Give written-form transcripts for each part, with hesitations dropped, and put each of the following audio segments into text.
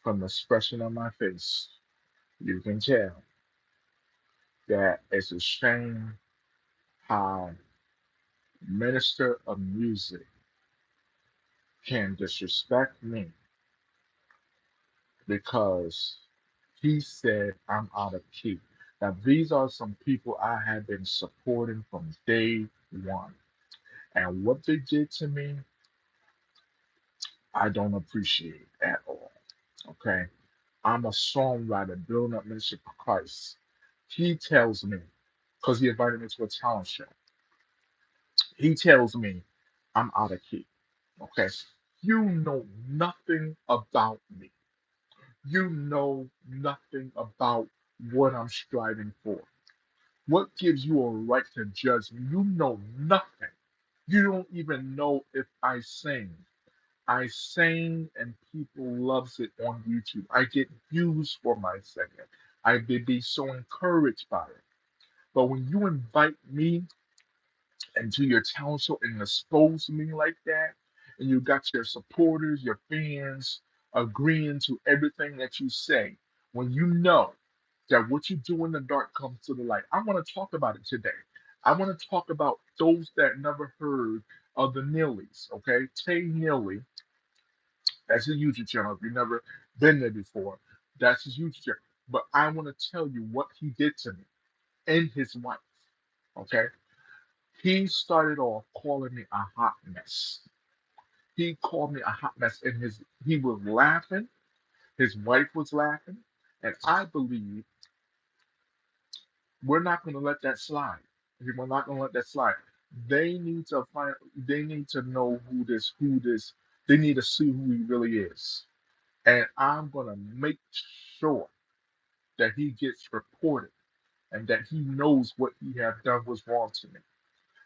From the expression on my face, you can tell that it's a shame how minister of music can disrespect me because he said I'm out of key. Now, these are some people I have been supporting from day one. And what they did to me, I don't appreciate at all. Okay? I'm a songwriter building up Ministry for Christ. He tells me, because he invited me to a talent show, he tells me I'm out of key. Okay? You know nothing about me. You know nothing about what I'm striving for. What gives you a right to judge me? You know nothing. You don't even know if I sing. I sing and people loves it on YouTube. I get views for my singing. I did be so encouraged by it. But when you invite me into your talent show and expose me like that, and you got your supporters, your fans agreeing to everything that you say, when you know that what you do in the dark comes to the light. I want to talk about it today. I want to talk about those that never heard of the Neelys, okay? Tay Neely, that's his YouTube channel. If you've never been there before, that's his YouTube channel. But I want to tell you what he did to me and his wife, okay? He started off calling me a hot mess. He called me a hot mess, and he was laughing. His wife was laughing, and I believe we're not going to let that slide. We're not going to let that slide. They need to find. They need to know who this. Who this. They need to see who he really is, and I'm going to make sure that he gets reported and that he knows what he have done was wrong to me.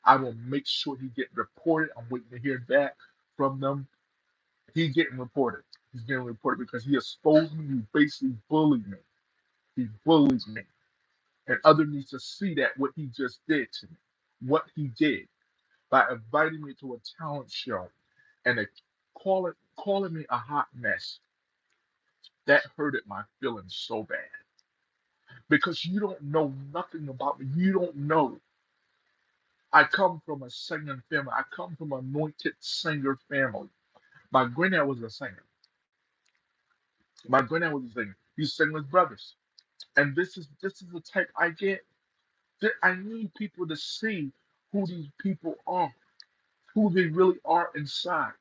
I will make sure he get reported. I'm waiting to hear back from them. He getting reported. He's getting reported because he exposed me. He basically bullied me. He bullies me. And others need to see that what he just did to me. What he did by inviting me to a talent show and calling me a hot mess. That hurted my feelings so bad. Because you don't know nothing about me. You don't know. I come from a singing family. I come from an anointed singer family. My granddad was a singer. My granddad was a singer. He sang with brothers. And this is the type I get. That I need people to see who these people are, who they really are inside.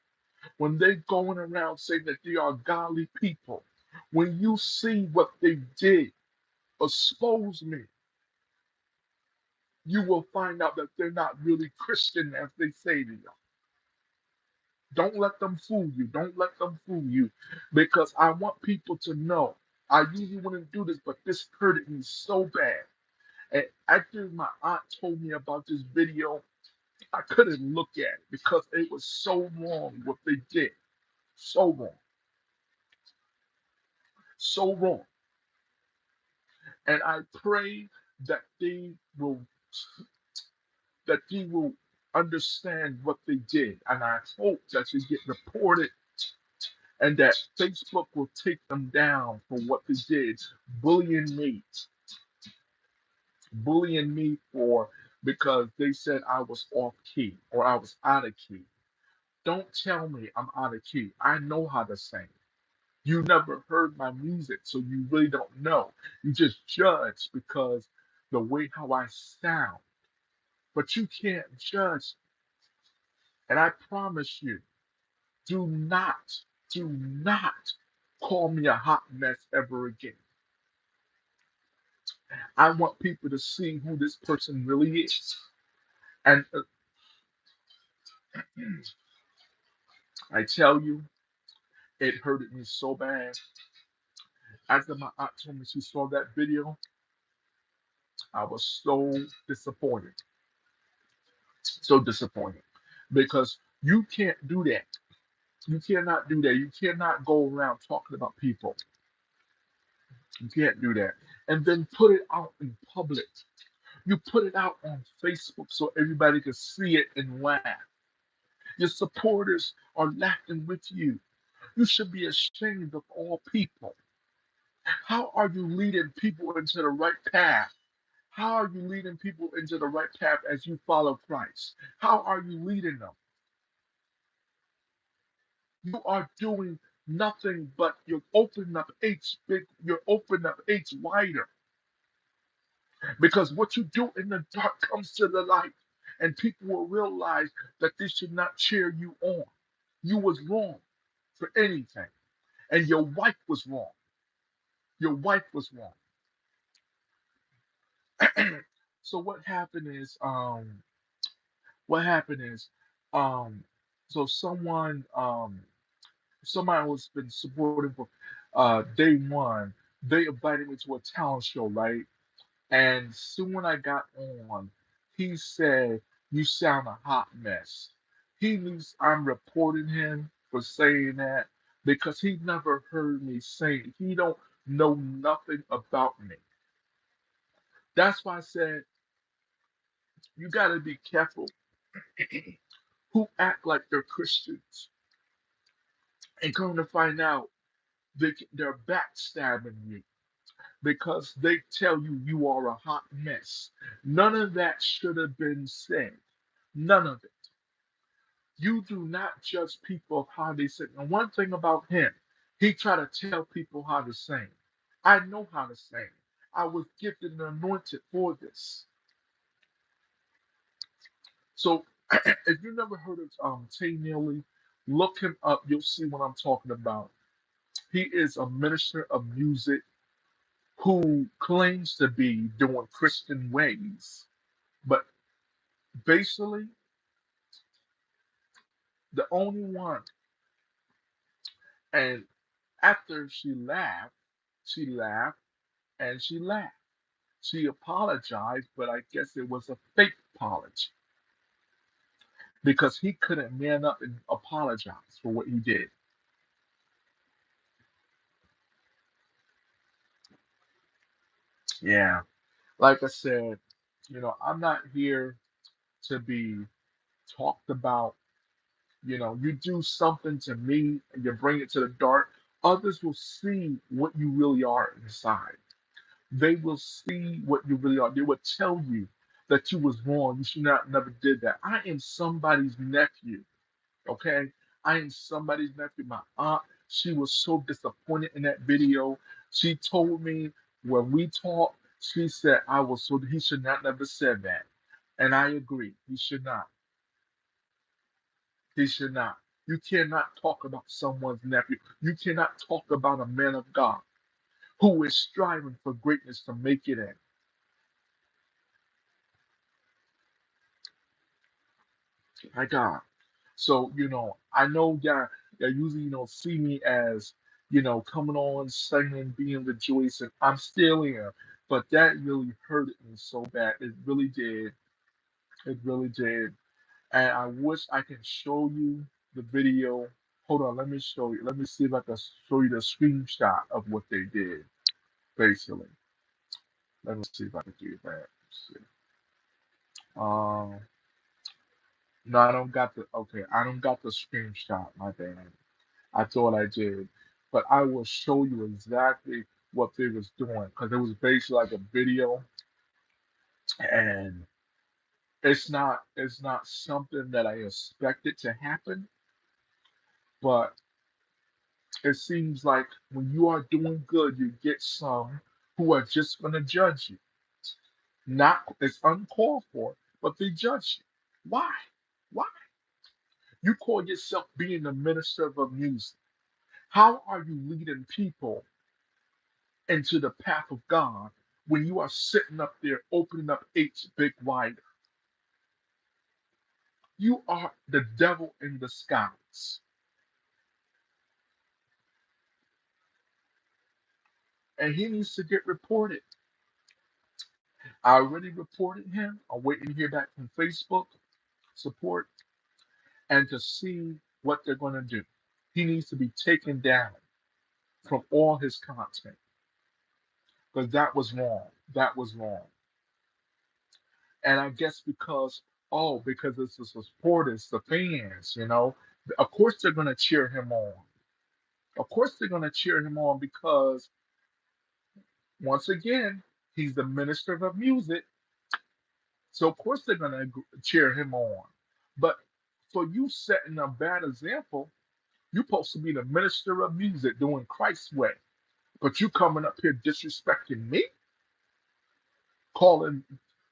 When they're going around saying that they are godly people, when you see what they did, expose me, you will find out that they're not really Christian as they say they are. Don't let them fool you. Don't let them fool you. Because I want people to know. I usually wouldn't do this, but this hurted me so bad. And after my aunt told me about this video, I couldn't look at it because it was so wrong what they did. So wrong. So wrong. And I pray that they will understand what they did. And I hope that they get reported and that Facebook will take them down for what they did, bullying me, bullying me for because they said I was off key or I was out of key. Don't tell me I'm out of key. I know how to sing. You never heard my music, so you really don't know. You just judge because the way how I sound. But you can't judge. And I promise you, do not, do not call me a hot mess ever again. I want people to see who this person really is. And I tell you, it hurted me so bad. After my aunt told me she saw that video, I was so disappointed. So disappointed. Because you can't do that. You cannot do that. You cannot go around talking about people. You can't do that. And then put it out in public. You put it out on Facebook so everybody can see it and laugh. Your supporters are laughing with you. You should be ashamed of all people. How are you leading people into the right path? How are you leading people into the right path as you follow Christ? How are you leading them? You are doing nothing but you're opening up H wider. Because what you do in the dark comes to the light. And people will realize that they should not cheer you on. You was wrong for anything. And your wife was wrong. Your wife was wrong. So what happened is um so somebody who's been supporting for day one, they invited me to a talent show, right? And soon when I got on, he said, "You sound a hot mess." He knows I'm reporting him for saying that because he never heard me say it. He don't know nothing about me. That's why I said you got to be careful who act like they're Christians and come to find out they're backstabbing you because they tell you you are a hot mess. None of that should have been said. None of it. You do not judge people of how they sing. And one thing about him, he try to tell people how to sing. I know how to sing. I was gifted and anointed for this. So if you never heard of Tay Neely, look him up. You'll see what I'm talking about. He is a minister of music who claims to be doing Christian ways, but basically the only one. And after she laughed and she laughed. She apologized, but I guess it was a fake apology because he couldn't man up and apologize for what he did. Yeah, like I said, I'm not here to be talked about. You do something to me and you bring it to the dark, others will see what you really are inside. They will see what you really are. They will tell you that you was wrong. You should not never did that. I am somebody's nephew. Okay, I am somebody's nephew. My aunt, she was so disappointed in that video. She told me when we talked, she said I was so he should not never said that. And I agree. He should not. He should not. You cannot talk about someone's nephew. You cannot talk about a man of God who is striving for greatness to make it in. My God. So, I know y'all usually, see me as, coming on, singing, being rejoicing. I'm still here. But that really hurted me so bad. It really did. It really did. And I wish I can show you the video. Hold on, let me show you. Let me see if I can show you the screenshot of what they did, basically. Let me see if I can do that. Let's see. Um, no, I don't got the screenshot, my bad. I thought I did, but I will show you exactly what they was doing because it was basically like a video, and it's not something that I expected to happen, but it seems like when you are doing good, you get some who are just going to judge you. Not it's uncalled for, but they judge you. Why? Why? You call yourself being a minister of music. How are you leading people into the path of God when you are sitting up there opening up H big wide. You are the devil in the skies. And he needs to get reported. I already reported him. I'm waiting to hear back from Facebook support and to see what they're going to do. He needs to be taken down from all his content because that was wrong. That was wrong. And I guess because it's the supporters, the fans, of course they're going to cheer him on. Of course, they're going to cheer him on because, once again, he's the minister of music. So, of course, they're going to cheer him on. But for you setting a bad example, you're supposed to be the minister of music doing Christ's way. But you coming up here disrespecting me, calling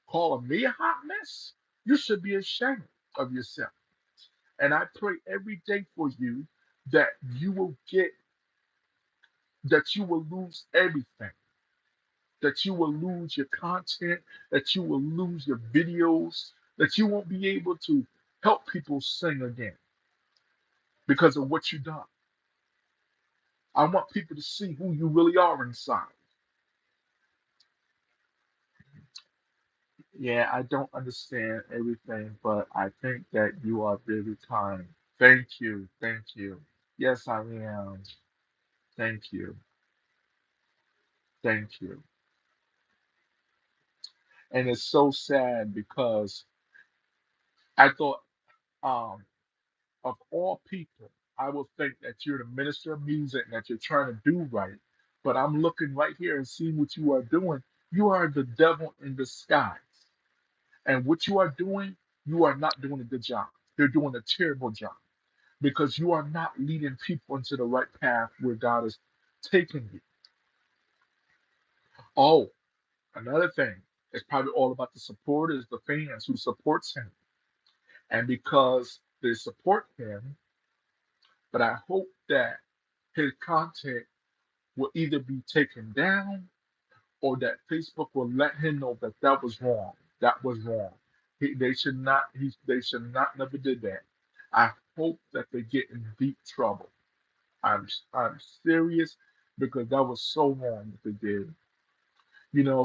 calling me a hot mess. You should be ashamed of yourself. And I pray every day for you that you will get that you will lose everything, that you will lose your content, that you will lose your videos, that you won't be able to help people sing again because of what you've done. I want people to see who you really are inside. Yeah, I don't understand everything, but I think that you are very kind. Thank you. Thank you. Yes, I am. Thank you. Thank you. And it's so sad because I thought, um, of all people, I would think that you're the minister of music and that you're trying to do right. But I'm looking right here and seeing what you are doing. You are the devil in disguise. And what you are doing, you are not doing a good job. You're doing a terrible job because you are not leading people into the right path where God is taking you. Oh, another thing, it's probably all about the supporters, the fans who supports him. And because they support him, but I hope that his content will either be taken down or that Facebook will let him know that that was wrong. That was wrong. They should not. They should not never did that. I hope that they get in deep trouble. I'm serious because that was so wrong what they did.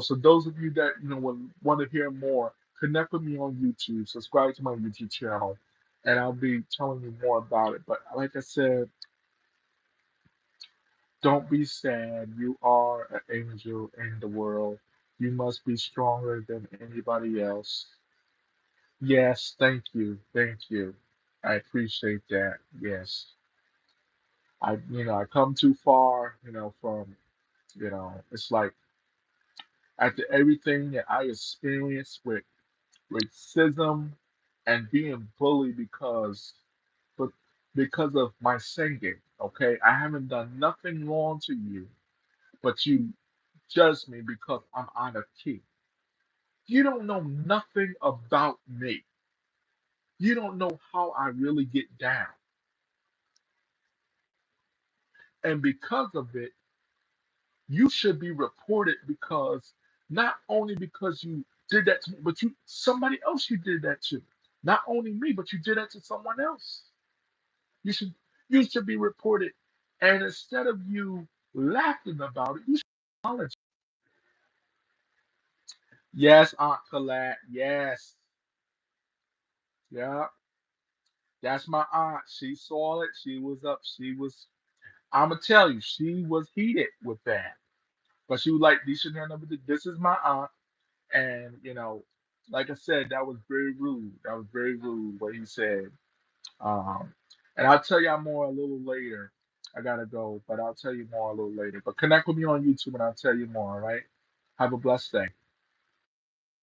So those of you that would want to hear more, connect with me on YouTube. Subscribe to my YouTube channel, and I'll be telling you more about it. But like I said, don't be sad. You are an angel in the world. You must be stronger than anybody else. Yes, thank you. Thank you. I appreciate that. Yes. I come too far, from, it's like after everything that I experienced with racism and being bullied but because of my singing, okay? I haven't done nothing wrong to you, but you judge me because I'm out of key. You don't know nothing about me. You don't know how I really get down. And because of it, you should be reported because not only because you did that to me, but somebody else you did that to. Not only me, but you did that to someone else. You should you should be reported. And instead of you laughing about it, you should apologize. Yes, Aunt Colette. Yes. Yeah. That's my aunt. She saw it. She was up. I'ma tell you, she was heated with that. But she was like, "You should have never did. This is my aunt." And like I said, that was very rude. That was very rude what he said. Um, and I'll tell y'all more a little later. I gotta go, but I'll tell you more a little later. But connect with me on YouTube and I'll tell you more, all right? Have a blessed day.